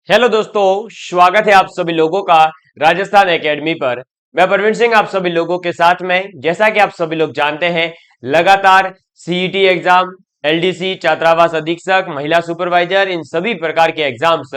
Hello दोस्तों, स्वागत है आप सभी लोगों का राजस्थान एकेडमी पर। मैं प्रवीण सिंह आप सभी लोगों के साथ में। जैसा कि आप सभी लोग जानते हैं, लगातार सीईटी एग्जाम, एलडीसी, छात्रावास अधीक्षक, महिला सुपरवाइजर, इन सभी प्रकार के एग्जाम्स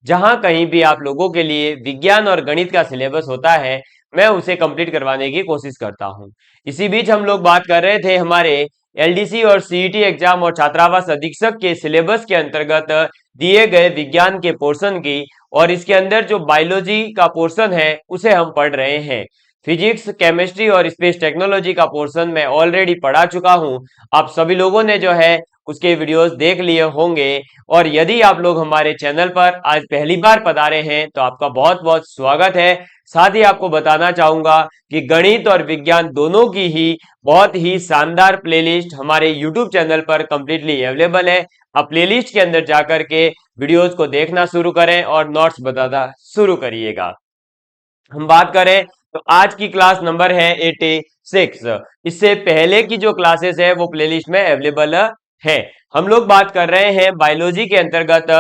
जहां कहीं भी आप लोगों के लिए विज्ञान और गणित का सिलेबस होता है, मैं उसे कंप्लीट करवाने की कोशिश करता हूं। इसी बीच हम लोग बात कर रहे थे हमारे एलडीसी और सीईटी एग्जाम और छात्रावास अधीक्षक के सिलेबस के अंतर्गत दिए गए विज्ञान के पोर्शन की, और इसके अंदर जो बायोलॉजी का पोर्शन है उसे हम पढ़ रहे हैं। फिजिक्स, केमिस्ट्री और स्पेस टेक्नोलॉजी का पोर्शन मैं ऑलरेडी पढ़ा चुका हूं। आप सभी लोगों ने जो है उसके वीडियोस देख लिए होंगे। और यदि आप लोग हमारे चैनल पर आज पहली बार पधारे हैं तो आपका बहुत बहुत स्वागत है। साथ ही आपको बताना चाहूंगा कि गणित और विज्ञान दोनों की ही बहुत ही शानदार प्लेलिस्ट हमारे यूट्यूब चैनल पर कंप्लीटली अवेलेबल है। आप प्लेलिस्ट के अंदर जाकर के वीडियोस को देखना शुरू करें और नोट्स बताना शुरू करिएगा। हम बात करें तो आज की क्लास नंबर है 86। इससे पहले की जो क्लासेस है वो प्लेलिस्ट में अवेलेबल है। हम लोग बात कर रहे हैं बायोलॉजी के अंतर्गत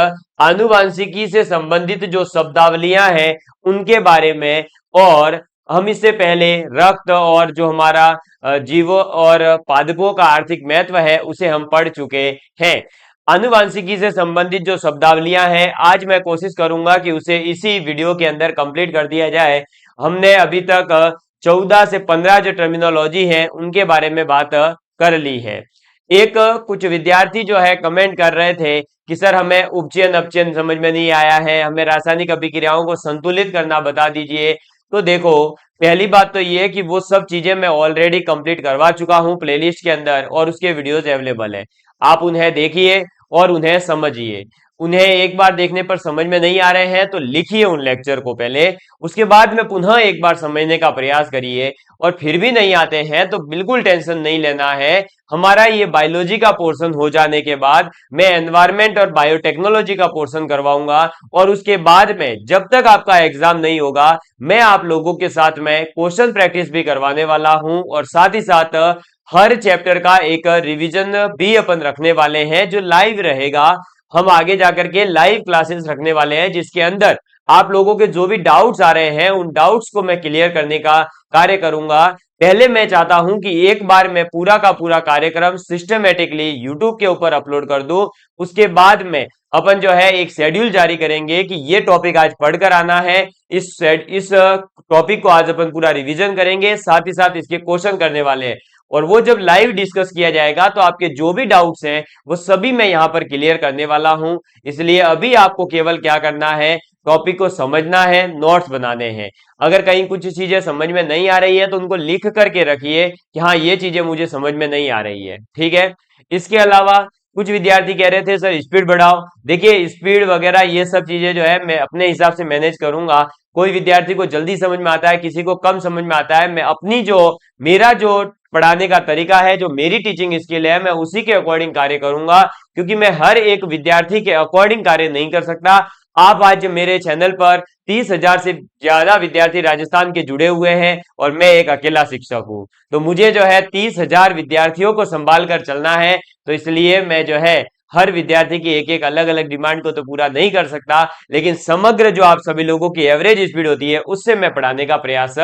आनुवांशिकी से संबंधित जो शब्दावलियां हैं उनके बारे में। और हम इससे पहले रक्त और जो हमारा जीवों और पादपों का आर्थिक महत्व है उसे हम पढ़ चुके हैं। आनुवांशिकी से संबंधित जो शब्दावलियां हैं आज मैं कोशिश करूंगा कि उसे इसी वीडियो के अंदर कंप्लीट कर दिया जाए। हमने अभी तक 14 से 15 जो टर्मिनोलॉजी है उनके बारे में बात कर ली है। एक कुछ विद्यार्थी जो है कमेंट कर रहे थे कि सर हमें उपचयन अपचयन समझ में नहीं आया है, हमें रासायनिक अभिक्रियाओं को संतुलित करना बता दीजिए। तो देखो, पहली बात तो ये है कि वो सब चीजें मैं ऑलरेडी कंप्लीट करवा चुका हूं प्लेलिस्ट के अंदर, और उसके वीडियोस अवेलेबल है। आप उन्हें देखिए और उन्हें समझिए। उन्हें एक बार देखने पर समझ में नहीं आ रहे हैं तो लिखिए उन लेक्चर को पहले, उसके बाद में पुनः एक बार समझने का प्रयास करिए। और फिर भी नहीं आते हैं तो बिल्कुल टेंशन नहीं लेना है। हमारा ये बायोलॉजी का पोर्शन हो जाने के बाद मैं एनवायरमेंट और बायोटेक्नोलॉजी का पोर्शन करवाऊंगा। और उसके बाद में जब तक आपका एग्जाम नहीं होगा मैं आप लोगों के साथ में क्वेश्चन प्रैक्टिस भी करवाने वाला हूं, और साथ ही साथ हर चैप्टर का एक रिवीजन भी अपन रखने वाले हैं जो लाइव रहेगा। हम आगे जाकर के लाइव क्लासेस रखने वाले हैं जिसके अंदर आप लोगों के जो भी डाउट्स आ रहे हैं उन डाउट्स को मैं क्लियर करने का कार्य करूंगा। पहले मैं चाहता हूं कि एक बार मैं पूरा का पूरा कार्यक्रम सिस्टमेटिकली यूट्यूब के ऊपर अपलोड कर दूं। उसके बाद में अपन जो है एक शेड्यूल जारी करेंगे कि ये टॉपिक आज पढ़कर आना है। इस टॉपिक को आज अपन पूरा रिवीजन करेंगे, साथ ही साथ इसके क्वेश्चन करने वाले हैं। और वो जब लाइव डिस्कस किया जाएगा तो आपके जो भी डाउट्स हैं वो सभी मैं यहाँ पर क्लियर करने वाला हूं। इसलिए अभी आपको केवल क्या करना है, टॉपिक को समझना है, नोट्स बनाने हैं। अगर कहीं कुछ चीजें समझ में नहीं आ रही है तो उनको लिख करके रखिए कि हाँ ये चीजें मुझे समझ में नहीं आ रही है, ठीक है। इसके अलावा कुछ विद्यार्थी कह रहे थे सर स्पीड बढ़ाओ। देखिए स्पीड वगैरह ये सब चीजें जो है मैं अपने हिसाब से मैनेज करूंगा। कोई विद्यार्थी को जल्दी समझ में आता है, किसी को कम समझ में आता है। मैं अपनी जो मेरा जो पढ़ाने का तरीका है, जो मेरी टीचिंग स्किल है, मैं उसी के अकॉर्डिंग कार्य करूंगा, क्योंकि मैं हर एक विद्यार्थी के अकॉर्डिंग कार्य नहीं कर सकता। आप आज मेरे चैनल पर 30,000 से ज्यादा विद्यार्थी राजस्थान के जुड़े हुए हैं और मैं एक अकेला शिक्षक हूं। तो मुझे जो है 30,000 विद्यार्थियों को संभाल कर चलना है। तो इसलिए मैं जो है हर विद्यार्थी की एक एक अलग अलग डिमांड को तो पूरा नहीं कर सकता, लेकिन समग्र जो आप सभी लोगों की एवरेज स्पीड होती है उससे मैं पढ़ाने का प्रयास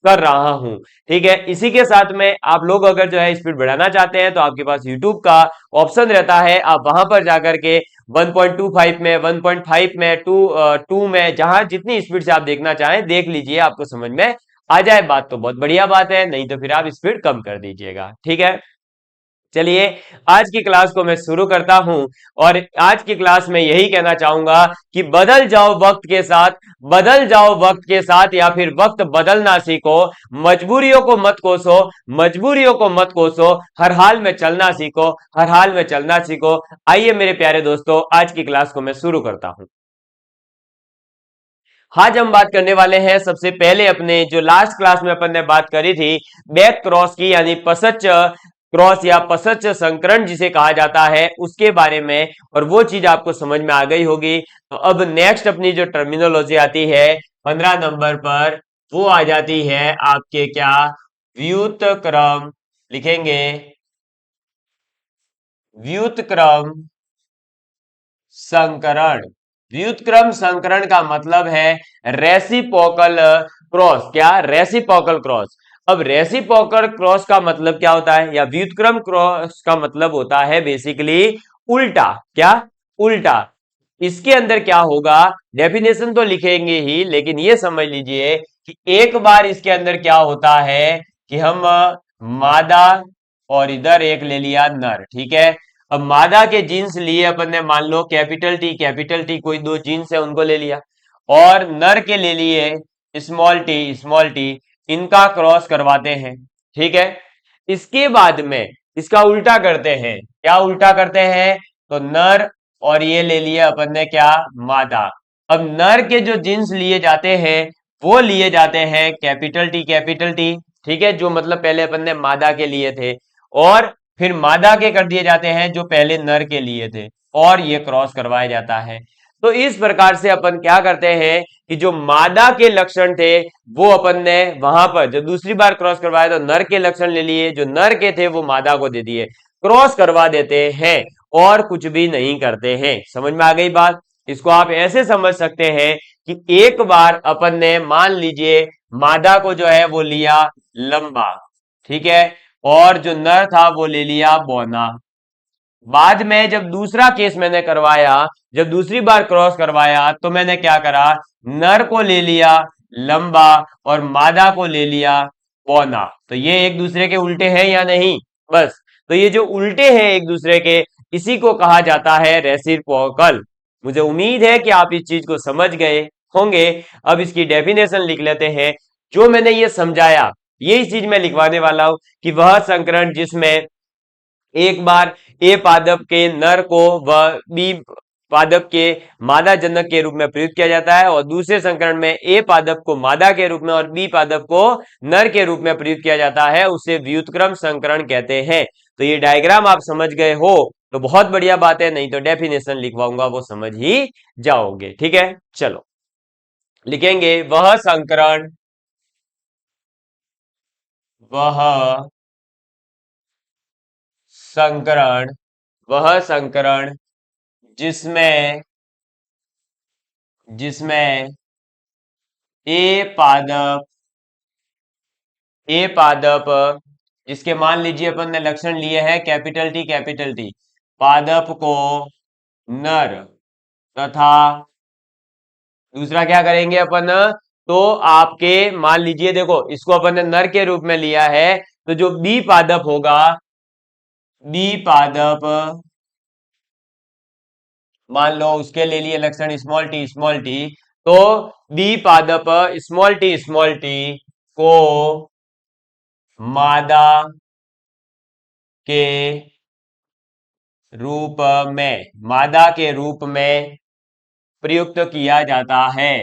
कर रहा हूं, ठीक है। इसी के साथ में आप लोग अगर जो है स्पीड बढ़ाना चाहते हैं तो आपके पास यूट्यूब का ऑप्शन रहता है। आप वहां पर जाकर के 1.25 में, 1.5 में, 2 में, जहां जितनी स्पीड से आप देखना चाहें देख लीजिए, आपको समझ में आ जाए बात तो बहुत बढ़िया बात है, नहीं तो फिर आप स्पीड कम कर दीजिएगा, ठीक है। चलिए आज की क्लास को मैं शुरू करता हूं। और आज की क्लास में यही कहना चाहूंगा कि बदल जाओ वक्त के साथ, बदल जाओ वक्त के साथ, या फिर वक्त बदलना सीखो। मजबूरियों को मत कोसो, मजबूरियों को मत कोसो, हर हाल में चलना सीखो, हर हाल में चलना सीखो। आइए मेरे प्यारे दोस्तों आज की क्लास को मैं शुरू करता हूं। आज हम बात करने वाले हैं सबसे पहले अपने जो लास्ट क्लास में अपन ने बात करी थी बैक क्रॉस की, यानी पसच क्रॉस या पसच संकरण जिसे कहा जाता है उसके बारे में। और वो चीज आपको समझ में आ गई होगी। तो अब नेक्स्ट अपनी जो टर्मिनोलॉजी आती है 15 नंबर पर, वो आ जाती है आपके क्या, व्युत्क्रम लिखेंगे, व्युत्क्रम संकरण, व्युत्क्रम संकरण का मतलब है रेसिप्रोकल क्रॉस। क्या? Reciprocal cross. अब रेसिप्रोकल क्रॉस का मतलब क्या होता है, या व्युत्क्रम क्रॉस का मतलब होता है बेसिकली उल्टा। क्या? उल्टा। इसके अंदर क्या होगा, डेफिनेशन तो लिखेंगे ही, लेकिन ये समझ लीजिए कि एक बार इसके अंदर क्या होता है कि हम मादा और इधर एक ले लिया नर। ठीक है। अब मादा के जीन्स लिए अपन ने, मान लो कैपिटल टी कोई दो जीन्स है उनको ले लिया, और नर के ले लिए स्मॉल टी, इनका क्रॉस करवाते हैं। ठीक है। इसके बाद में इसका उल्टा करते हैं। क्या उल्टा करते हैं? तो नर और ये ले लिया अपन ने क्या, मादा। अब नर के जो जीन्स लिए जाते हैं वो लिए जाते हैं कैपिटल टी। ठीक है, जो मतलब पहले अपन ने मादा के लिए थे, और फिर मादा के कर दिए जाते हैं जो पहले नर के लिए थे, और ये क्रॉस करवाया जाता है। तो इस प्रकार से अपन क्या करते हैं कि जो मादा के लक्षण थे वो अपन ने वहां पर जब दूसरी बार क्रॉस करवाया तो नर के लक्षण ले लिए, जो नर के थे वो मादा को दे दिए, क्रॉस करवा देते हैं और कुछ भी नहीं करते हैं। समझ में आ गई बात? इसको आप ऐसे समझ सकते हैं कि एक बार अपन ने मान लीजिए मादा को जो है वो लिया लंबा। ठीक है। और जो नर था वो ले लिया बौना। बाद में जब दूसरा केस मैंने करवाया, जब दूसरी बार क्रॉस करवाया, तो मैंने क्या करा, नर को ले लिया लंबा और मादा को ले लिया पौना। तो ये एक दूसरे के उल्टे हैं या नहीं? बस। तो ये जो उल्टे हैं एक दूसरे के, इसी को कहा जाता है रेसिप्रोकल। मुझे उम्मीद है कि आप इस चीज को समझ गए होंगे। अब इसकी डेफिनेशन लिख लेते हैं। जो मैंने ये समझाया यही चीज मैं लिखवाने वाला हूं कि वह संकरण जिसमें एक बार ए पादप के नर को व बी पादप के मादा जनक के रूप में प्रयुक्त किया जाता है, और दूसरे संकरण में ए पादप को मादा के रूप में और बी पादप को नर के रूप में प्रयुक्त किया जाता है, उसे व्युत्क्रम संकरण कहते हैं। तो ये डायग्राम आप समझ गए हो तो बहुत बढ़िया बात है, नहीं तो डेफिनेशन लिखवाऊंगा वो समझ ही जाओगे। ठीक है, चलो लिखेंगे वह संकरण वह संकरण जिसमें जिसमें ए पादप जिसके मान लीजिए अपन ने लक्षण लिए हैं कैपिटल टी, पादप को नर तथा दूसरा क्या करेंगे अपन, तो आपके मान लीजिए देखो इसको अपन ने नर के रूप में लिया है, तो जो बी पादप होगा, बी पादप मान लो उसके ले लिए लक्षण स्मॉल टी, तो बी पादप स्मॉल टी को मादा के रूप मादा के रूप में प्रयुक्त किया जाता है।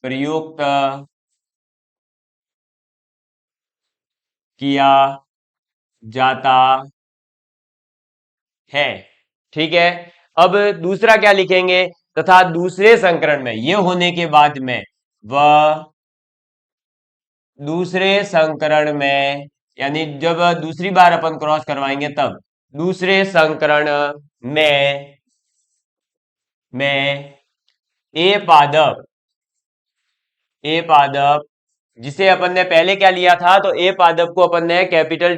प्रयुक्त किया जाता है। ठीक है। अब दूसरा क्या लिखेंगे, तथा दूसरे संकरण में ये होने के बाद में वह दूसरे संकरण में, यानी जब दूसरी बार अपन क्रॉस करवाएंगे तब दूसरे संकरण में ए पादप जिसे अपन ने पहले क्या लिया था, तो ए पादप को अपन ने कैपिटल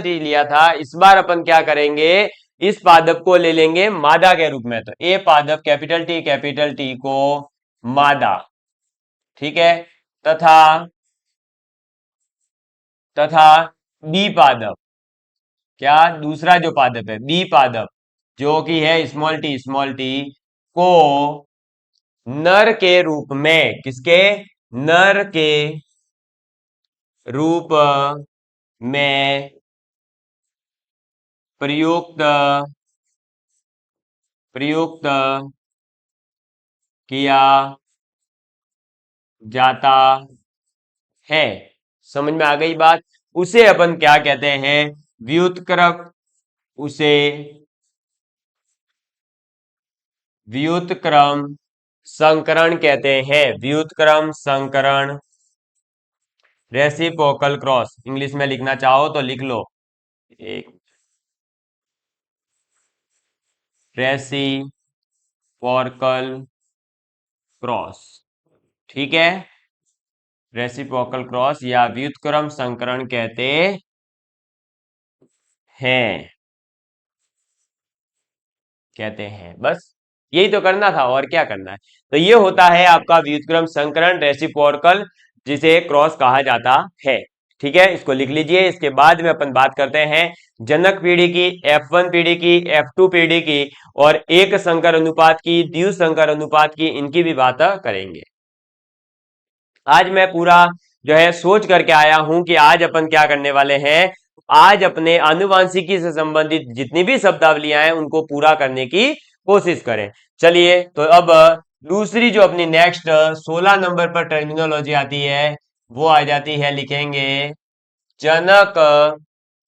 टी लिया था। इस बार अपन क्या करेंगे, इस पादप को ले लेंगे मादा के रूप में, तो ए पादप कैपिटल टी को मादा। ठीक है। तथा तथा बी पादप, क्या दूसरा जो पादप है बी पादप, जो कि है स्मॉल टी को नर के रूप में, किसके, नर के रूप में प्रयुक्त प्रयुक्त किया जाता है। समझ में आ गई बात? उसे अपन क्या कहते हैं, व्युत्क्रम, उसे व्युत्क्रम संकरण कहते हैं। व्युत्क्रम संकरण, रेसिप्रोकल क्रॉस इंग्लिश में लिखना चाहो तो लिख लो, एक रेसिप्रोकल क्रॉस, ठीक है, रेसिप्रोकल क्रॉस या व्युत्क्रम संकरण कहते हैं, बस यही तो करना था और क्या करना है। तो ये होता है आपका व्युत्क्रम संकरण रेसिप्रोकल, जिसे क्रॉस कहा जाता है। ठीक है, इसको लिख लीजिए। इसके बाद में अपन बात करते हैं जनक पीढ़ी की, F1 पीढ़ी की, F2 पीढ़ी की और एक संकर अनुपात की, द्वि संकर अनुपात की, इनकी भी बात करेंगे। आज मैं पूरा जो है सोच करके आया हूं कि आज अपन क्या करने वाले हैं। आज अपने आनुवांशिकी से संबंधित जितनी भी शब्दावलियां हैं उनको पूरा करने की कोशिश करें। चलिए, तो अब दूसरी जो अपनी नेक्स्ट 16 नंबर पर टर्मिनोलॉजी आती है वो आ जाती है, लिखेंगे जनक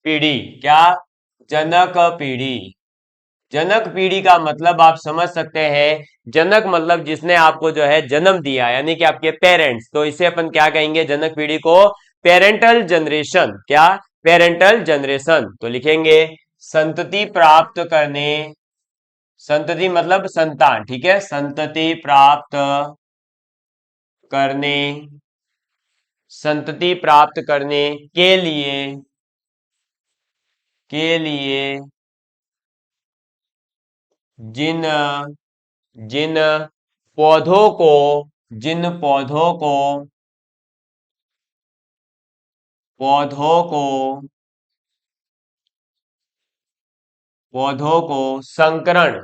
पीढ़ी। क्या? जनक पीढ़ी। जनक पीढ़ी का मतलब आप समझ सकते हैं, जनक मतलब जिसने आपको जो है जन्म दिया, यानी कि आपके पेरेंट्स। तो इसे अपन क्या कहेंगे, जनक पीढ़ी को पेरेंटल जनरेशन। क्या? Parental generation. तो लिखेंगे संतति प्राप्त करने, संतति मतलब संतान, ठीक है, संतति प्राप्त करने, संतति प्राप्त करने के लिए जिन जिन पौधों को जिन पौधों को संकरण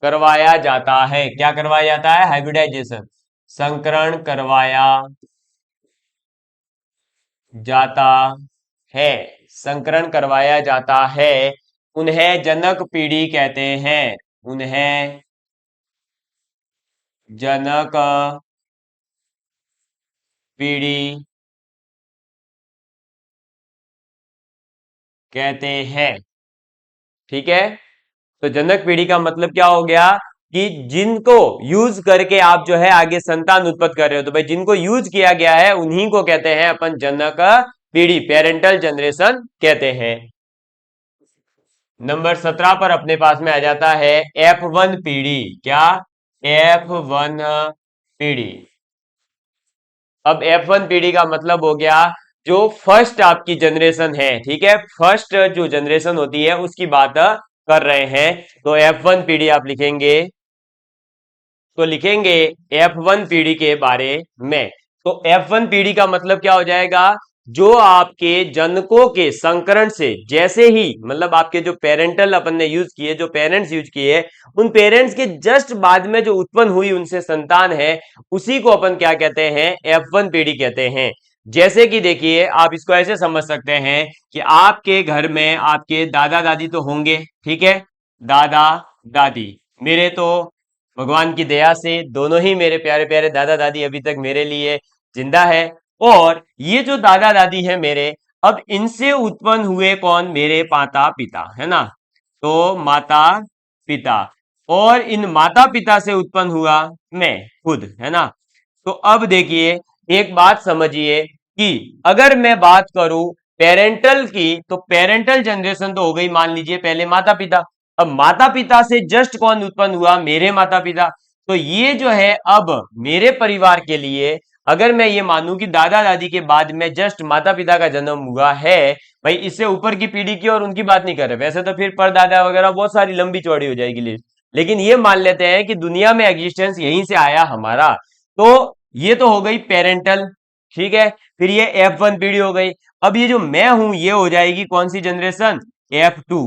करवाया जाता है। क्या करवाया जाता है? हाइब्रिडाइजेशन, संकरण करवाया जाता है, संकरण करवाया जाता है, उन्हें जनक पीढ़ी कहते हैं। उन्हें जनक पीढ़ी कहते हैं। ठीक है, तो जनक पीढ़ी का मतलब क्या हो गया कि जिनको यूज करके आप जो है आगे संतान उत्पन्न कर रहे हो, तो भाई जिनको यूज किया गया है उन्हीं को कहते हैं अपन जनक पीढ़ी, पेरेंटल जनरेशन कहते हैं। नंबर 17 पर अपने पास में आ जाता है F1 पीढ़ी। क्या? F1 पीढ़ी। अब F1 पीढ़ी का मतलब हो गया जो फर्स्ट आपकी जनरेशन है, ठीक है, फर्स्ट जो जनरेशन होती है उसकी बात कर रहे हैं। तो F1 पीढ़ी आप लिखेंगे, तो लिखेंगे F1 पीढ़ी के बारे में। तो F1 पीढ़ी का मतलब क्या हो जाएगा, जो आपके जनकों के संकरण से, जैसे ही मतलब आपके जो पेरेंटल अपन ने यूज किए, जो पेरेंट्स यूज किए, उन पेरेंट्स के जस्ट बाद में जो उत्पन्न हुई उनसे संतान है, उसी को अपन क्या कहते हैं, F1 पीढ़ी कहते हैं। जैसे कि देखिए, आप इसको ऐसे समझ सकते हैं कि आपके घर में आपके दादा दादी तो होंगे, ठीक है, दादा दादी। मेरे तो भगवान की दया से दोनों ही मेरे प्यारे प्यारे दादा दादी अभी तक मेरे लिए जिंदा है। और ये जो दादा दादी है मेरे, अब इनसे उत्पन्न हुए कौन, मेरे माता पिता, है ना। तो माता पिता, और इन माता पिता से उत्पन्न हुआ मैं खुद, है ना। तो अब देखिए, एक बात समझिए कि अगर मैं बात करूं पेरेंटल की, तो पेरेंटल जनरेशन तो हो गई, मान लीजिए पहले माता पिता। अब माता पिता से जस्ट कौन उत्पन्न हुआ, मेरे माता पिता। तो ये जो है अब मेरे परिवार के लिए, अगर मैं ये मानूं कि दादा दादी के बाद में जस्ट माता पिता का जन्म हुआ है, भाई इससे ऊपर की पीढ़ी की और उनकी बात नहीं कर रहे, वैसे तो फिर परदादा वगैरह बहुत सारी लंबी चौड़ी हो जाएगी लिस्ट। लेकिन ये मान लेते हैं कि दुनिया में एग्जिस्टेंस यहीं से आया हमारा। तो ये तो हो गई पेरेंटल, ठीक है। फिर ये F1 पीढ़ी हो गई। अब ये जो मैं हूं ये हो जाएगी कौन सी जनरेशन, F2।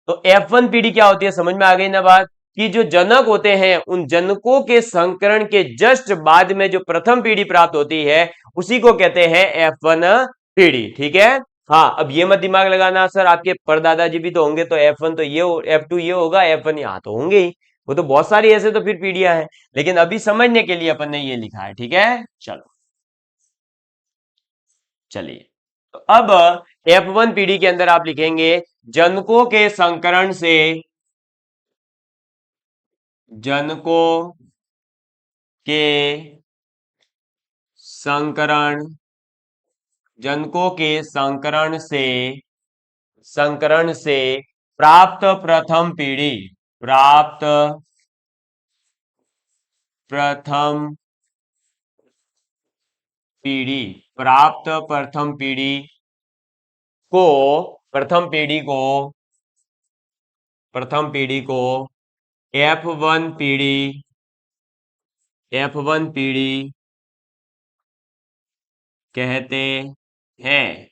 तो F1 पीढ़ी क्या होती है, समझ में आ गई ना बात, कि जो जनक होते हैं उन जनकों के संकरण के जस्ट बाद में जो प्रथम पीढ़ी प्राप्त होती है उसी को कहते हैं F1 पीढ़ी, ठीक है। हाँ, अब ये मत दिमाग लगाना सर आपके परदादा जी भी तो होंगे, तो F1 तो ये F2 ये होगा, F1 यहाँ तो होंगे ही, वो तो बहुत सारी ऐसे तो फिर पीढ़ियां हैं। लेकिन अभी समझने के लिए अपन ने ये लिखा है, ठीक है। चलो, चलिए, तो अब F1 पीढ़ी के अंदर आप लिखेंगे जनकों के संकरण से, जनकों के संकरण, जनकों के संकरण से प्राप्त प्रथम पीढ़ी, प्राप्त प्रथम पीढ़ी, प्राप्त प्रथम पीढ़ी को, प्रथम पीढ़ी को, प्रथम पीढ़ी को F1 पीढ़ी, F1 पीढ़ी कहते हैं।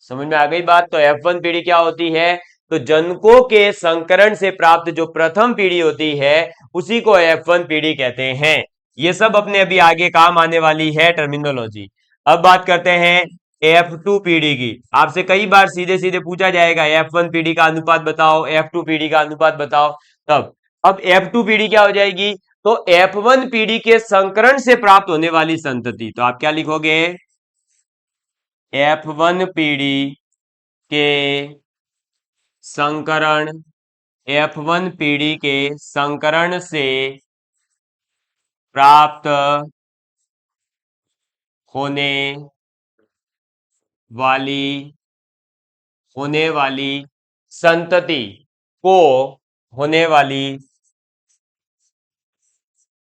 समझ में आ गई बात? तो F1 पीढ़ी क्या होती है? तो जनकों के संकरण से प्राप्त जो प्रथम पीढ़ी होती है उसी को F1 पीढ़ी कहते हैं। ये सब अपने अभी आगे काम आने वाली है टर्मिनोलॉजी। अब बात करते हैं F2 पीढ़ी की। आपसे कई बार सीधे सीधे पूछा जाएगा F1 पीढ़ी का अनुपात बताओ, F2 पीढ़ी का अनुपात बताओ। तब अब F2 पीढ़ी क्या हो जाएगी? तो F1 पीढ़ी के संकरण से प्राप्त होने वाली संतति। तो आप क्या लिखोगे? F1 पीढ़ी के संकरण, F1 पीढ़ी के संकरण से प्राप्त होने वाली संतति को, होने वाली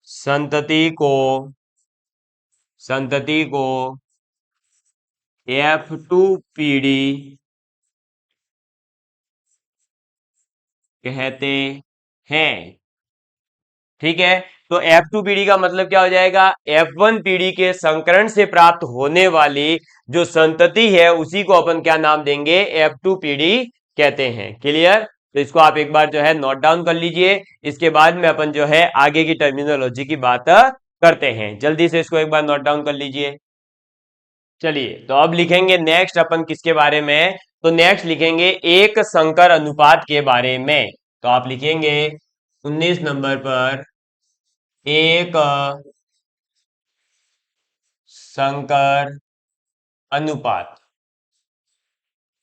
संतति को F2 पीढ़ी कहते हैं। ठीक है, तो F2 पीढ़ी का मतलब क्या हो जाएगा? F1 पीढ़ी के संकरण से प्राप्त होने वाली जो संतति है उसी को अपन क्या नाम देंगे? F2 पीढ़ी कहते हैं। क्लियर? तो इसको आप एक बार जो है नोट डाउन कर लीजिए। इसके बाद में अपन जो है आगे की टर्मिनोलॉजी की बात करते हैं। जल्दी से इसको एक बार नोट डाउन कर लीजिए। चलिए, तो अब लिखेंगे नेक्स्ट अपन किसके बारे में? तो नेक्स्ट लिखेंगे एक संकर अनुपात के बारे में। तो आप लिखेंगे 19 नंबर पर एक संकर अनुपात।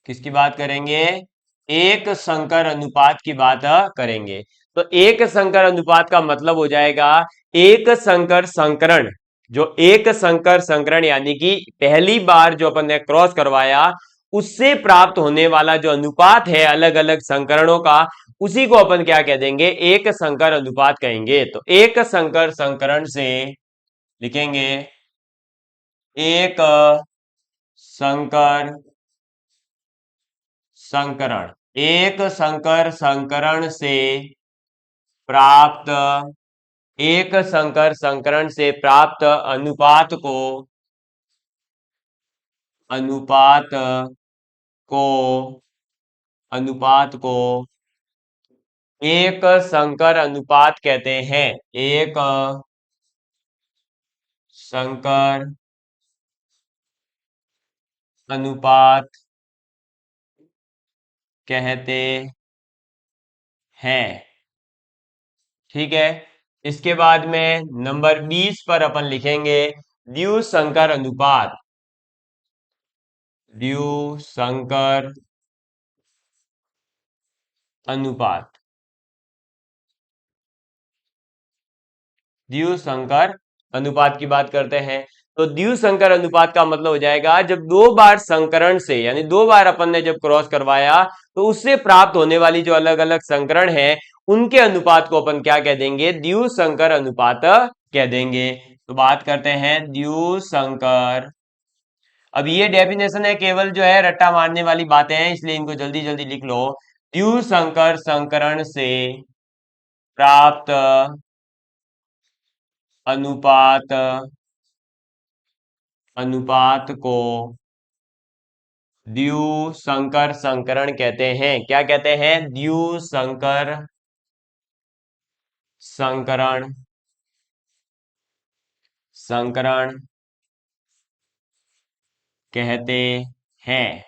किसकी बात करेंगे? एक संकर अनुपात की बात करेंगे। तो एक संकर अनुपात का मतलब हो जाएगा एक संकर संकरण, जो एक संकर संकरण यानी कि पहली बार जो अपन ने क्रॉस करवाया उससे प्राप्त होने वाला जो अनुपात है अलग अलग संकरणों का, उसी को अपन क्या कह देंगे? एक संकर अनुपात कहेंगे। तो एक संकर संकरण से लिखेंगे एक संकर संकरण, एक संकर संकरण से प्राप्त, एक संकर संकरण से प्राप्त अनुपात को एक संकर अनुपात कहते हैं। एक संकर अनुपात कहते हैं। ठीक है, इसके बाद में नंबर 20 पर अपन लिखेंगे द्विसंकर अनुपात। द्विसंकर अनुपात, द्विसंकर अनुपात की बात करते हैं। तो द्विसंकर अनुपात का मतलब हो जाएगा जब दो बार संकरण से, यानी दो बार अपन ने जब क्रॉस करवाया तो उससे प्राप्त होने वाली जो अलग अलग संकरण है उनके अनुपात को अपन क्या कह देंगे? द्विसंकर अनुपात कह देंगे। तो बात करते हैं द्विसंकर। अब ये डेफिनेशन है, केवल जो है रट्टा मारने वाली बातें हैं, इसलिए इनको जल्दी जल्दी लिख लो। द्विसंकर संकरण से प्राप्त अनुपात को द्विसंकर संकरण कहते हैं। क्या कहते हैं? द्विसंकर संकरण कहते हैं।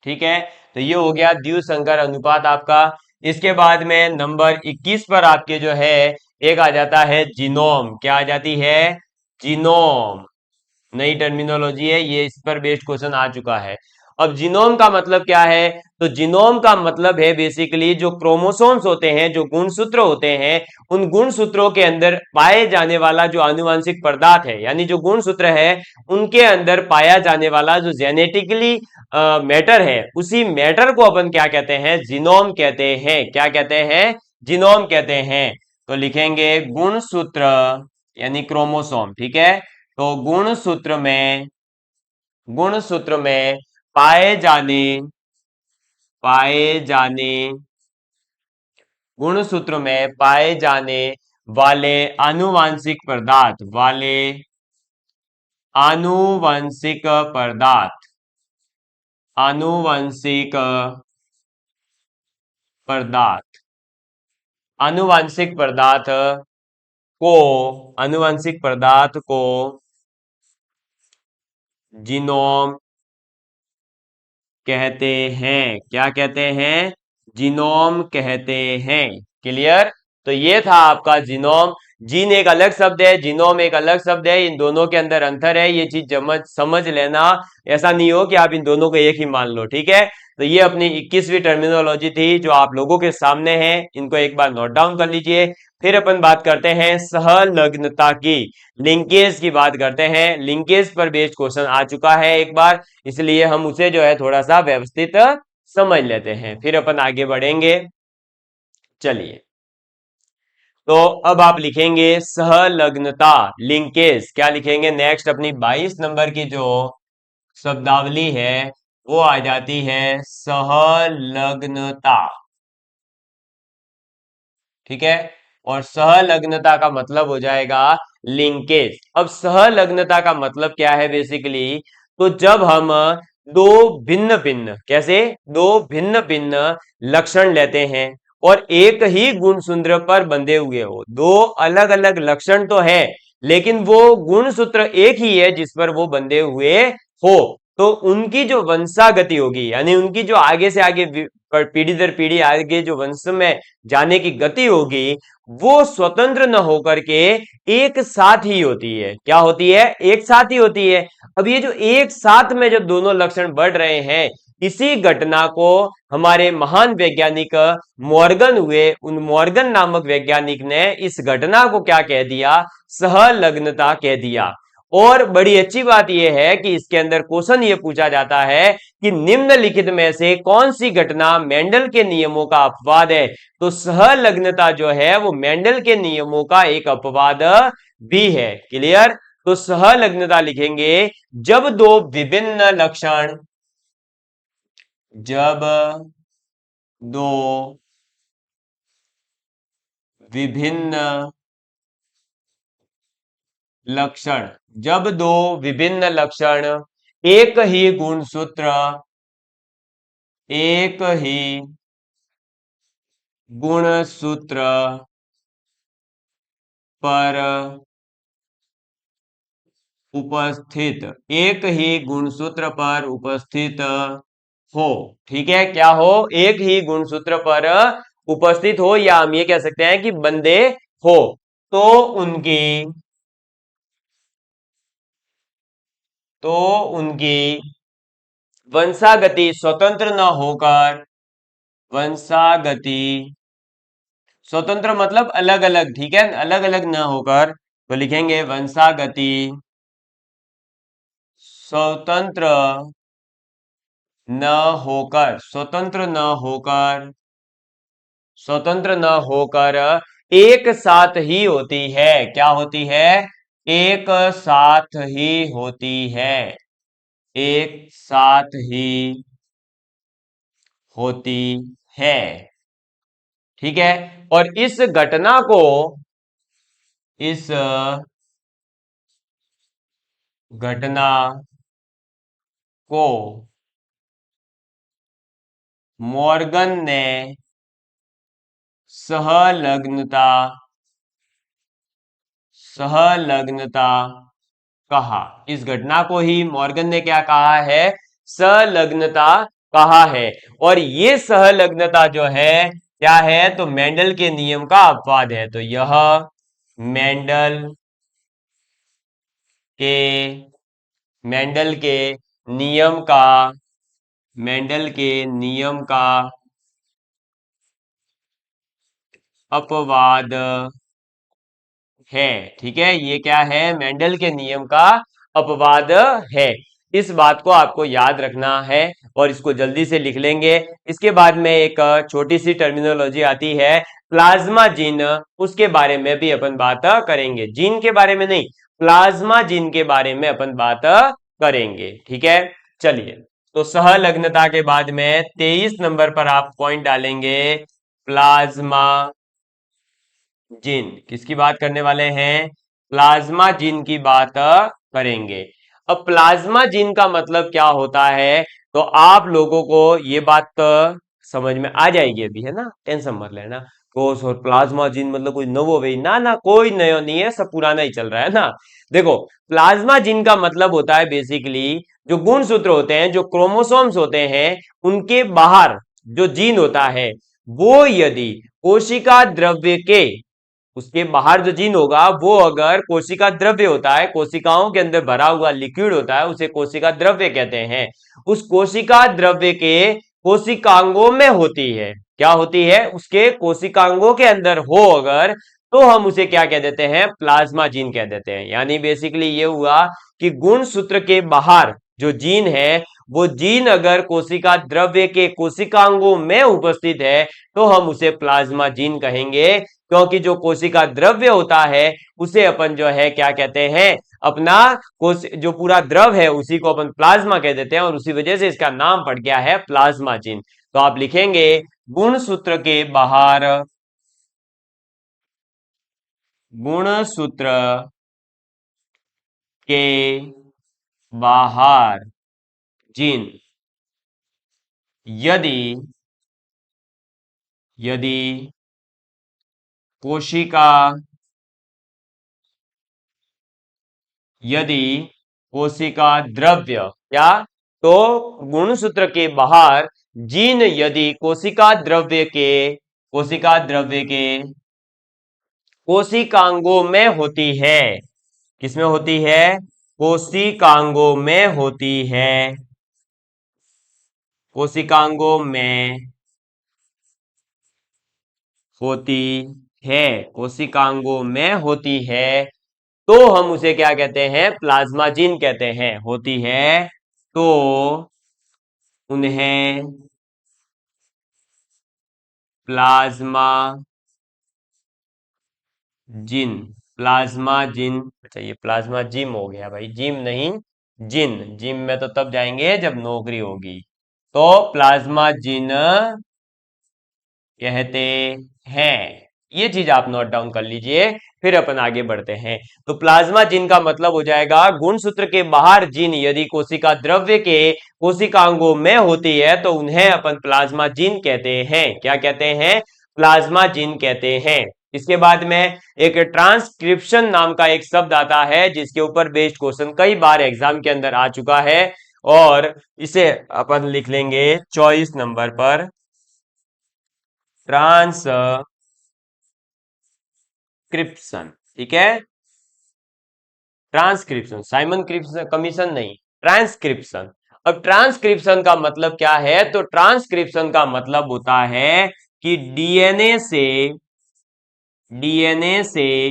ठीक है, तो ये हो गया द्विसंकर अनुपात आपका। इसके बाद में नंबर 21 पर आपके जो है एक आ जाता है जीनोम। क्या आ जाती है? जीनोम। नई टर्मिनोलॉजी है ये, इस पर बेस्ड क्वेश्चन आ चुका है। अब जीनोम का मतलब क्या है? तो जीनोम का मतलब है बेसिकली जो क्रोमोसोम्स होते हैं, जो गुणसूत्र होते हैं, उन गुणसूत्रों के अंदर पाए जाने वाला जो आनुवंशिक पदार्थ है, यानी जो गुणसूत्र है उनके अंदर पाया जाने वाला जो जेनेटिकली मैटर है, उसी मैटर को अपन क्या कहते हैं? जीनोम कहते हैं। क्या कहते हैं? जीनोम कहते हैं। तो लिखेंगे गुणसूत्र यानी क्रोमोसोम। ठीक है, तो गुण सूत्र में पाए जाने गुण सूत्र में पाए जाने वाले आनुवंशिक पदार्थ को आनुवंशिक पदार्थ को जीनोम कहते हैं। क्या कहते हैं? जीनोम कहते हैं। क्लियर? तो ये था आपका जीनोम। जीन एक अलग शब्द है, जीनोम एक अलग शब्द है, इन दोनों के अंदर अंतर है, ये चीज समझ लेना। ऐसा नहीं हो कि आप इन दोनों को एक ही मान लो, ठीक है? तो ये अपनी 21वीं टर्मिनोलॉजी थी जो आप लोगों के सामने है, इनको एक बार नोट डाउन कर लीजिए। फिर अपन बात करते हैं सहलग्नता की, लिंकेज की बात करते हैं। लिंकेज पर बेस्ड क्वेश्चन आ चुका है एक बार, इसलिए हम उसे जो है थोड़ा सा व्यवस्थित समझ लेते हैं, फिर अपन आगे बढ़ेंगे। चलिए, तो अब आप लिखेंगे सहलग्नता, लिंकेज। क्या लिखेंगे? नेक्स्ट अपनी 22 नंबर की जो शब्दावली है वो आ जाती है सहलग्नता। ठीक है? और सहलग्नता का मतलब हो जाएगा लिंकेज। अब सहलग्नता का मतलब क्या है बेसिकली? तो जब हम दो भिन्न भिन्न, कैसे? दो भिन्न भिन्न लक्षण लेते हैं और एक ही गुणसूत्र पर बंधे हुए हो। दो अलग अलग लक्षण तो है, लेकिन वो गुणसूत्र एक ही है जिस पर वो बंधे हुए हो, तो उनकी जो वंशागति होगी, यानी उनकी जो आगे से आगे पीढ़ी दर पीढ़ी आगे जो वंश में जाने की गति होगी, वो स्वतंत्र न होकर के एक साथ ही होती है। क्या होती है? एक साथ ही होती है। अब ये जो एक साथ में जो दोनों लक्षण बढ़ रहे हैं, इसी घटना को हमारे महान वैज्ञानिक मॉर्गन हुए, उन मॉर्गन नामक वैज्ञानिक ने इस घटना को क्या कह दिया? सहलग्नता कह दिया। और बड़ी अच्छी बात यह है कि इसके अंदर क्वेश्चन ये पूछा जाता है कि निम्नलिखित में से कौन सी घटना मेंडल के नियमों का अपवाद है? तो सहलग्नता जो है वो मेंडल के नियमों का एक अपवाद भी है। क्लियर? तो सहलग्नता लिखेंगे जब दो विभिन्न लक्षण जब दो विभिन्न लक्षण जब दो विभिन्न लक्षण एक ही गुणसूत्र पर उपस्थित एक ही गुणसूत्र पर उपस्थित हो। ठीक है? क्या हो? एक ही गुणसूत्र पर उपस्थित हो, या हम ये कह सकते हैं कि बंधे हो, तो उनकी वंशागति स्वतंत्र न होकर, वंशागति स्वतंत्र मतलब अलग अलग, ठीक है? अलग अलग न होकर, तो लिखेंगे वंशागति स्वतंत्र न होकर, स्वतंत्र न होकर एक साथ ही होती है। क्या होती है? एक साथ ही होती है, एक साथ ही होती है। ठीक है? और इस घटना को मॉर्गन ने सहलग्नता कहा। इस घटना को ही मॉर्गन ने क्या कहा है? सहलग्नता कहा है। और ये सहलग्नता जो है क्या है? तो मेंडल के नियम का अपवाद है। तो यह मेंडल के नियम का अपवाद है। ठीक है? ये क्या है? मेंडल के नियम का अपवाद है। इस बात को आपको याद रखना है और इसको जल्दी से लिख लेंगे। इसके बाद में एक छोटी सी टर्मिनोलॉजी आती है प्लाज्मा जीन, उसके बारे में भी अपन बात करेंगे। जीन के बारे में नहीं, प्लाज्मा जीन के बारे में अपन बात करेंगे। ठीक है, चलिए। तो सहलग्नता के बाद में 23 नंबर पर आप पॉइंट डालेंगे प्लाज्मा जीन। किसकी बात करने वाले हैं? प्लाज्मा जीन की बात करेंगे। अब प्लाज्मा जीन का मतलब क्या होता है, तो आप लोगों को ये बात समझ में आ जाएगी अभी, है ना, टेंशन मत लेना। कोर्स और प्लाज्मा जीन मतलब कोई नवो वे ना ना, कोई नया नहीं है, सब पुराना ही चल रहा है ना। देखो, प्लाज्मा जीन का मतलब होता है बेसिकली जो गुणसूत्र होते हैं, जो क्रोमोसोम्स होते हैं, उनके बाहर जो जीन होता है वो यदि कोशिका द्रव्य के, उसके बाहर जो जीन होगा वो अगर कोशिका द्रव्य होता है, कोशिकाओं के अंदर भरा हुआ लिक्विड होता है, उसे कोशिका द्रव्य कहते हैं। उस कोशिका द्रव्य के कोशिकांगों में होती है, क्या होती है, उसके कोशिकांगों के अंदर हो अगर, तो हम उसे क्या कह देते हैं? प्लाज्मा जीन कह देते हैं। यानी बेसिकली ये हुआ कि गुणसूत्र के बाहर जो जीन है, वो जीन अगर कोशिका द्रव्य के कोशिकांगों में उपस्थित है तो हम उसे प्लाज्मा जीन कहेंगे। क्योंकि जो कोशिका द्रव्य होता है उसे अपन जो है क्या कहते हैं, अपना कोश जो पूरा द्रव है उसी को अपन प्लाज्मा कह देते हैं, और उसी वजह से इसका नाम पड़ गया है प्लाज्मा जीन। तो आप लिखेंगे गुणसूत्र के बाहर, गुणसूत्र के बाहर जीन यदि यदि कोशिका यदि कोशिका द्रव्य क्या, तो गुणसूत्र के बाहर जीन यदि कोशिका द्रव्य के कोशिकांगों में होती है। किसमें होती है? कोशिकांगों में होती है, कोशिकांगों में होती है, कोशिकांगों में होती है, तो हम उसे क्या कहते हैं? प्लाज्मा जीन कहते हैं। होती है तो उन्हें प्लाज्मा जिन, प्लाज्मा जिन, अच्छा ये प्लाज्मा जिम हो गया भाई, जिम नहीं जिन, जिम में तो तब जाएंगे जब नौकरी होगी। तो प्लाज्मा जिन कहते हैं, ये चीज आप नोट डाउन कर लीजिए, फिर अपन आगे बढ़ते हैं। तो प्लाज्मा जिन का मतलब हो जाएगा गुणसूत्र के बाहर जिन यदि कोशिका द्रव्य के कोशिकांगों में होती है तो उन्हें अपन प्लाज्मा जिन कहते हैं। क्या कहते हैं? प्लाज्मा जिन कहते हैं। इसके बाद में एक ट्रांसक्रिप्शन नाम का एक शब्द आता है जिसके ऊपर बेस्ड क्वेश्चन कई बार एग्जाम के अंदर आ चुका है, और इसे अपन लिख लेंगे 24 नंबर पर, ट्रांसक्रिप्शन। ठीक है, ट्रांसक्रिप्शन, साइमन कमीशन नहीं, ट्रांसक्रिप्शन। अब ट्रांसक्रिप्शन का मतलब क्या है? तो ट्रांसक्रिप्शन का मतलब होता है कि डीएनए से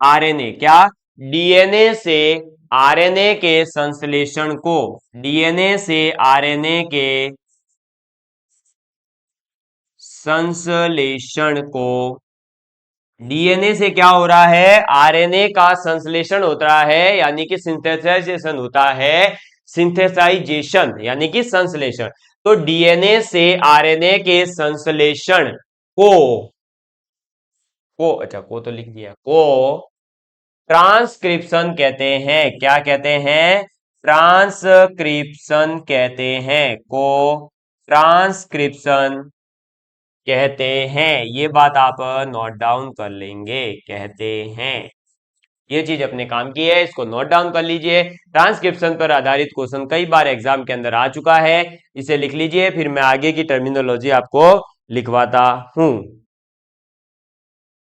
आरएनए, क्या, डीएनए से आरएनए के संश्लेषण को, डीएनए से आरएनए के संश्लेषण को, डीएनए से क्या हो रहा है? आरएनए का संश्लेषण होता है, यानी कि सिंथेसाइजेशन होता है, सिंथेसाइजेशन यानी कि संश्लेषण। तो डीएनए से आरएनए के संश्लेषण अच्छा को तो लिख दिया, को ट्रांसक्रिप्शन कहते हैं। क्या कहते हैं? ट्रांसक्रिप्शन कहते हैं, को ट्रांसक्रिप्शन कहते हैं। ये बात आप नोट डाउन कर लेंगे, कहते हैं, ये चीज अपने काम की है, इसको नोट डाउन कर लीजिए। ट्रांसक्रिप्शन पर आधारित क्वेश्चन कई बार एग्जाम के अंदर आ चुका है, इसे लिख लीजिए, फिर मैं आगे की टर्मिनोलॉजी आपको लिखवाता हूं।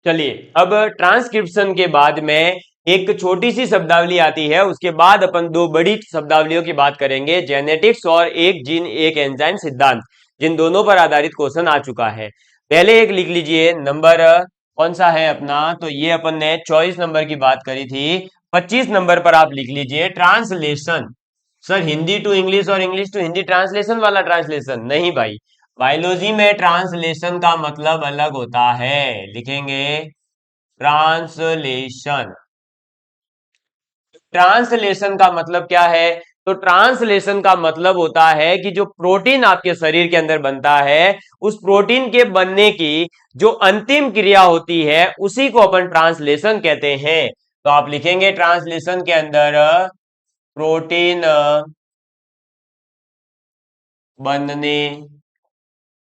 चलिए, अब ट्रांसक्रिप्शन के बाद में एक छोटी सी शब्दावली आती है, उसके बाद अपन दो बड़ी शब्दावलियों की बात करेंगे, जेनेटिक्स और एक जीन एक एंजाइम सिद्धांत, जिन दोनों पर आधारित क्वेश्चन आ चुका है। पहले एक लिख लीजिए, नंबर कौन सा है अपना, तो ये अपन ने 24 नंबर की बात करी थी, 25 नंबर पर आप लिख लीजिए translation. Sir Hindi to English और इंग्लिश टू हिंदी ट्रांसलेशन वाला ट्रांसलेशन नहीं भाई, बायोलॉजी में ट्रांसलेशन का मतलब अलग होता है, लिखेंगे ट्रांसलेशन। ट्रांसलेशन का मतलब क्या है? तो ट्रांसलेशन का मतलब होता है कि जो प्रोटीन आपके शरीर के अंदर बनता है, उस प्रोटीन के बनने की जो अंतिम क्रिया होती है उसी को अपन ट्रांसलेशन कहते हैं। तो आप लिखेंगे ट्रांसलेशन के अंदर प्रोटीन बनने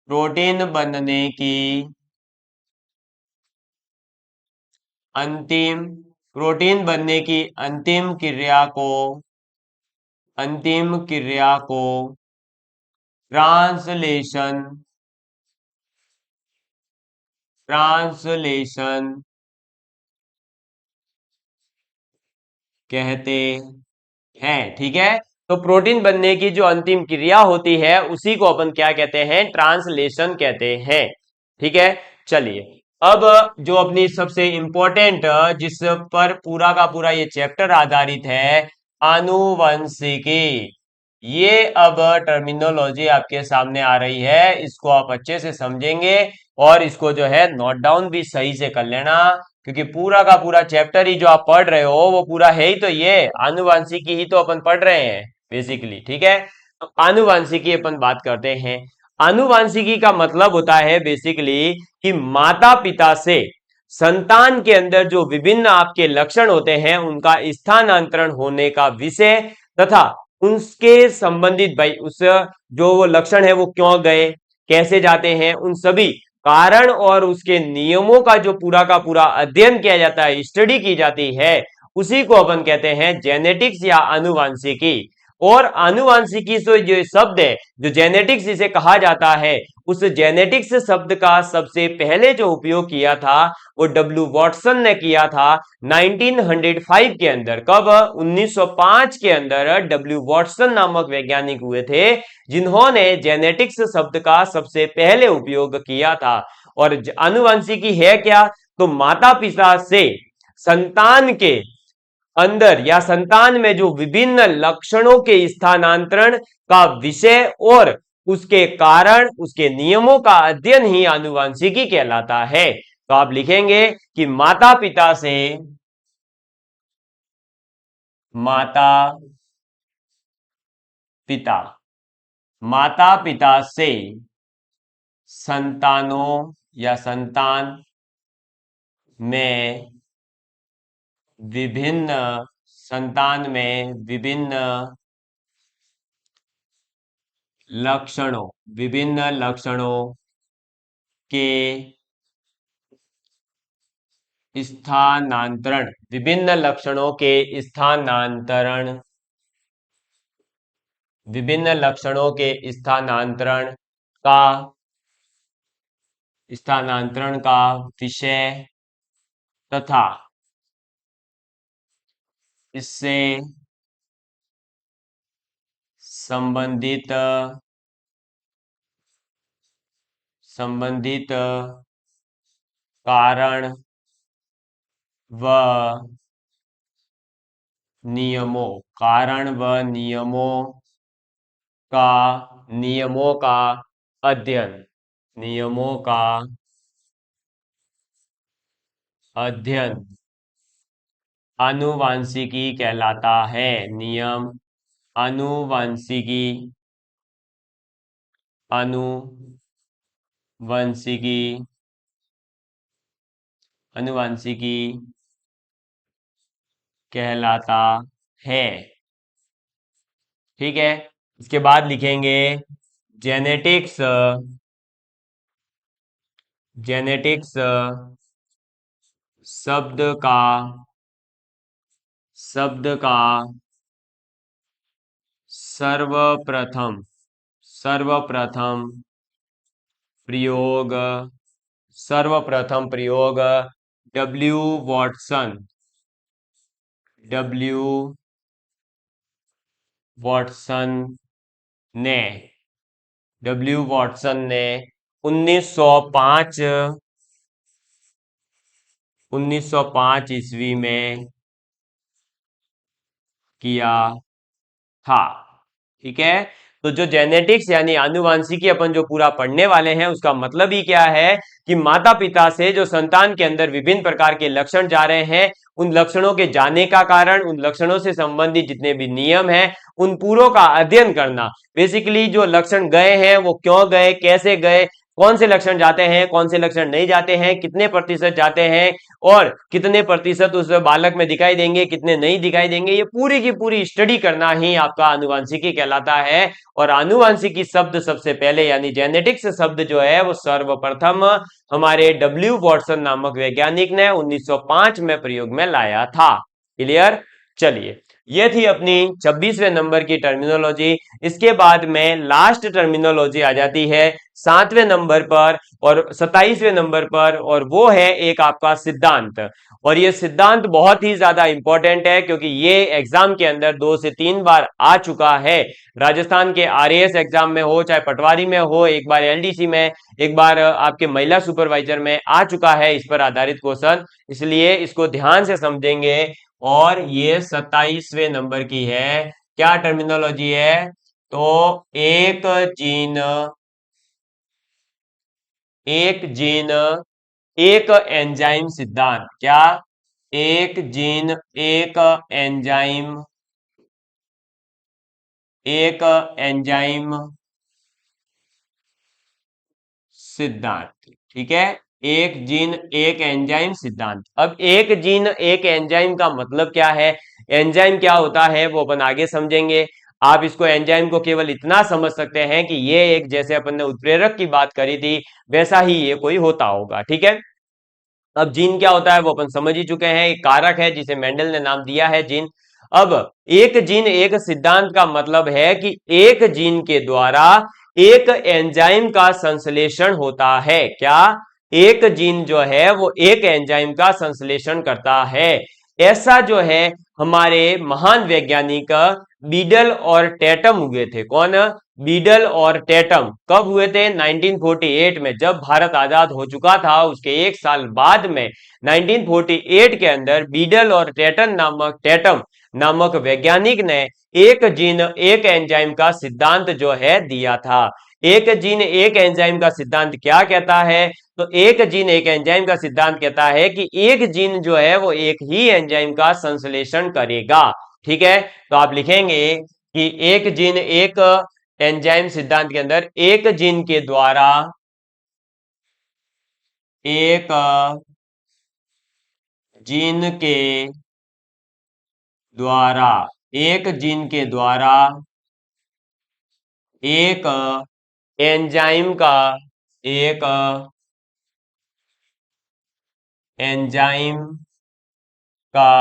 प्रोटीन बनने की अंतिम प्रोटीन बनने की अंतिम क्रिया को ट्रांसलेशन ट्रांसलेशन कहते हैं। ठीक है, तो प्रोटीन बनने की जो अंतिम क्रिया होती है उसी को अपन क्या कहते हैं? ट्रांसलेशन कहते हैं। ठीक है, चलिए अब जो अपनी सबसे इंपॉर्टेंट, जिस पर पूरा का पूरा ये चैप्टर आधारित है, आनुवंशिकी। ये अब टर्मिनोलॉजी आपके सामने आ रही है, इसको आप अच्छे से समझेंगे और इसको जो है नोट डाउन भी सही से कर लेना, क्योंकि पूरा का पूरा चैप्टर ही जो आप पढ़ रहे हो वो पूरा है ही तो ये आनुवांशिकी ही तो अपन पढ़ रहे हैं बेसिकली। ठीक है, तो आनुवांशिकी अपन बात करते हैं। आनुवांशिकी का मतलब होता है बेसिकली कि माता पिता से संतान के अंदर जो विभिन्न आपके लक्षण होते हैं उनका स्थानांतरण होने का विषय, तथा उसके संबंधित भाई उस जो वो लक्षण है वो क्यों गए, कैसे जाते हैं, उन सभी कारण और उसके नियमों का जो पूरा का पूरा अध्ययन किया जाता है, स्टडी की जाती है, उसी को अपन कहते हैं जेनेटिक्स या आनुवांशिकी। और आनुवांशिकी से जो शब्द है, जो जेनेटिक्स इसे कहा जाता है, उस जेनेटिक्स शब्द का सबसे पहले जो उपयोग किया था वो डब्ल्यू वॉटसन ने किया था 1905 के अंदर। कब? 1905 के अंदर डब्ल्यू वॉटसन नामक वैज्ञानिक हुए थे जिन्होंने जेनेटिक्स शब्द का सबसे पहले उपयोग किया था। और आनुवंशिकी है क्या? तो माता पिता से संतान के अंदर या संतान में जो विभिन्न लक्षणों के स्थानांतरण का विषय और उसके कारण, उसके नियमों का अध्ययन ही आनुवंशिकी कहलाता है। तो आप लिखेंगे कि माता पिता माता पिता से संतानों या संतान में विभिन्न विभिन्न लक्षणों के स्थानांतरण विभिन्न लक्षणों के का स्थानांतरण का विषय, तथा इससे संबंधित कारण व नियमों का अध्ययन आनुवांशिकी कहलाता है। नियम आनुवांशिकी आनुवंशिकी आनुवंशिकी कहलाता है। ठीक है, इसके बाद लिखेंगे जेनेटिक्स शब्द का सर्वप्रथम प्रयोग डब्ल्यू वॉटसन वॉटसन ने 1905 ईस्वी में किया था। ठीक है, तो जो जेनेटिक्स यानी आनुवांशिकी अपन जो पूरा पढ़ने वाले हैं उसका मतलब ही क्या है कि माता पिता से जो संतान के अंदर विभिन्न प्रकार के लक्षण जा रहे हैं, उन लक्षणों के जाने का कारण, उन लक्षणों से संबंधित जितने भी नियम हैं उन पूरों का अध्ययन करना। बेसिकली जो लक्षण गए हैं वो क्यों गए, कैसे गए, कौन से लक्षण जाते हैं, कौन से लक्षण नहीं जाते हैं, कितने प्रतिशत जाते हैं और कितने प्रतिशत उस बालक में दिखाई देंगे, कितने नहीं दिखाई देंगे, ये पूरी की पूरी स्टडी करना ही आपका आनुवांशिकी कहलाता है। और आनुवांशिकी शब्द सबसे पहले यानी जेनेटिक्स शब्द जो है वो सर्वप्रथम हमारे डब्ल्यू वॉटसन नामक वैज्ञानिक ने 1905 में प्रयोग में लाया था। क्लियर? चलिए, ये थी अपनी 26वें नंबर की टर्मिनोलॉजी। इसके बाद में लास्ट टर्मिनोलॉजी आ जाती है 7वें नंबर पर और 27वें नंबर पर, और वो है एक आपका सिद्धांत। और ये सिद्धांत बहुत ही ज्यादा इंपॉर्टेंट है क्योंकि ये एग्जाम के अंदर 2 से 3 बार आ चुका है। राजस्थान के आरएएस एग्जाम में हो, चाहे पटवारी में हो, एक बार एलडीसी में, एक बार आपके महिला सुपरवाइजर में आ चुका है इस पर आधारित क्वेश्चन, इसलिए इसको ध्यान से समझेंगे। और ये 27वें नंबर की है। क्या टर्मिनोलॉजी है? तो एक जीन एक एंजाइम सिद्धांत। क्या? एक जीन एक एंजाइम, एक एंजाइम सिद्धांत। ठीक है, एक जीन एक एंजाइम सिद्धांत। अब एक जीन एक एंजाइम का मतलब क्या है, एंजाइम क्या होता है वो अपन आगे समझेंगे। आप इसको एंजाइम को केवल इतना समझ सकते हैं कि ये एक, जैसे अपन ने उत्प्रेरक की बात करी थी वैसा ही ये कोई होता होगा। ठीक है, अब जीन क्या होता है वो अपन समझ ही चुके हैं, एक कारक है जिसे मेंडल ने नाम दिया है जीन। अब एक जीन एक सिद्धांत का मतलब है कि एक जीन के द्वारा एक एंजाइम का संश्लेषण होता है। क्या? एक जीन जो है वो एक एंजाइम का संश्लेषण करता है। ऐसा जो है हमारे महान वैज्ञानिक बीडल और टेटम हुए थे। कौन? बीडल और टेटम। कब हुए थे? 1948 में, जब भारत आजाद हो चुका था उसके एक साल बाद में 1948 के अंदर बीडल और टेटम नामक वैज्ञानिक ने एक जीन एक एंजाइम का सिद्धांत जो है दिया था। एक जीन एक एंजाइम का सिद्धांत क्या कहता है? तो एक जीन एक एंजाइम का सिद्धांत कहता है कि एक जीन जो है वो एक ही एंजाइम का संश्लेषण करेगा। ठीक है, तो आप लिखेंगे कि एक जीन एक एंजाइम सिद्धांत के अंदर एक जीन के द्वारा एक जीन के द्वारा एक जीन के द्वारा एक एंजाइम का एक एंजाइम का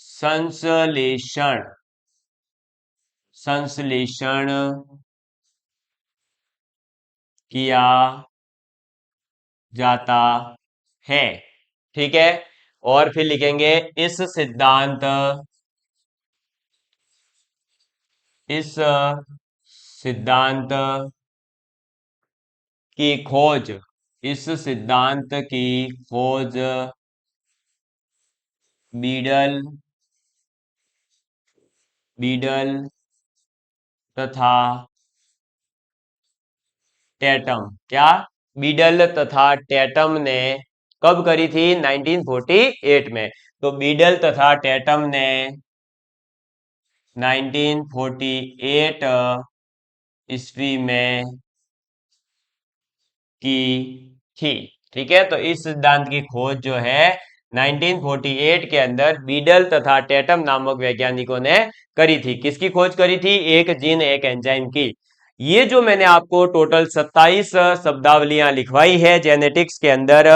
संश्लेषण किया जाता है। ठीक है, और फिर लिखेंगे इस सिद्धांत की खोज, इस सिद्धांत की खोज बीडल तथा टेटम। क्या? बीडल तथा टेटम ने कब करी थी? 1948 में। तो बीडल तथा टेटम ने 1948 ईस्वी में की थी। ठीक है, तो इस सिद्धांत की खोज जो है 1948 के अंदर बीडल तथा टेटम नामक वैज्ञानिकों ने करी थी। किसकी खोज करी थी? एक जीन एक एंजाइम की। ये जो मैंने आपको टोटल 27 शब्दावलियां लिखवाई है जेनेटिक्स के अंदर,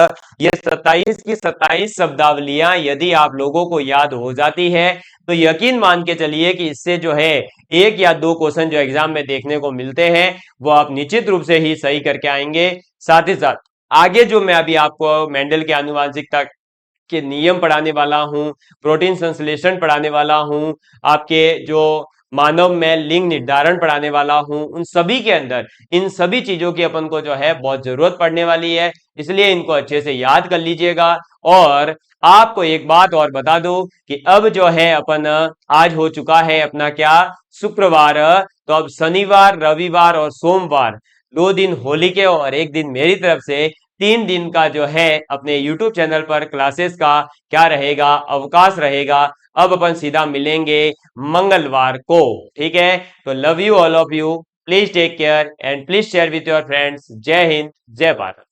ये 27 की 27 शब्दावलियां यदि आप लोगों को याद हो जाती है तो यकीन मान के चलिए कि इससे जो है एक या दो क्वेश्चन जो एग्जाम में देखने को मिलते हैं वो आप निश्चित रूप से ही सही करके आएंगे। साथ ही साथ आगे जो मैं अभी आपको मेंडल के आनुवांशिकता के नियम पढ़ाने वाला हूं, प्रोटीन संश्लेषण पढ़ाने वाला हूं, आपके जो मानव में लिंग निर्धारण पढ़ाने वाला हूं, उन सभी के अंदर इन सभी चीजों की अपन को जो है बहुत जरूरत पड़ने वाली है, इसलिए इनको अच्छे से याद कर लीजिएगा। और आपको एक बात और बता दूं कि अब जो है अपन आज हो चुका है अपना क्या शुक्रवार, तो अब शनिवार रविवार और सोमवार 2 दिन होली के और 1 दिन मेरी तरफ से 3 दिन का जो है अपने YouTube चैनल पर क्लासेस का क्या रहेगा, अवकाश रहेगा। अब अपन सीधा मिलेंगे मंगलवार को, ठीक है। तो love you all of you, please take care and please share with your friends. Jai Hind, जय भारत।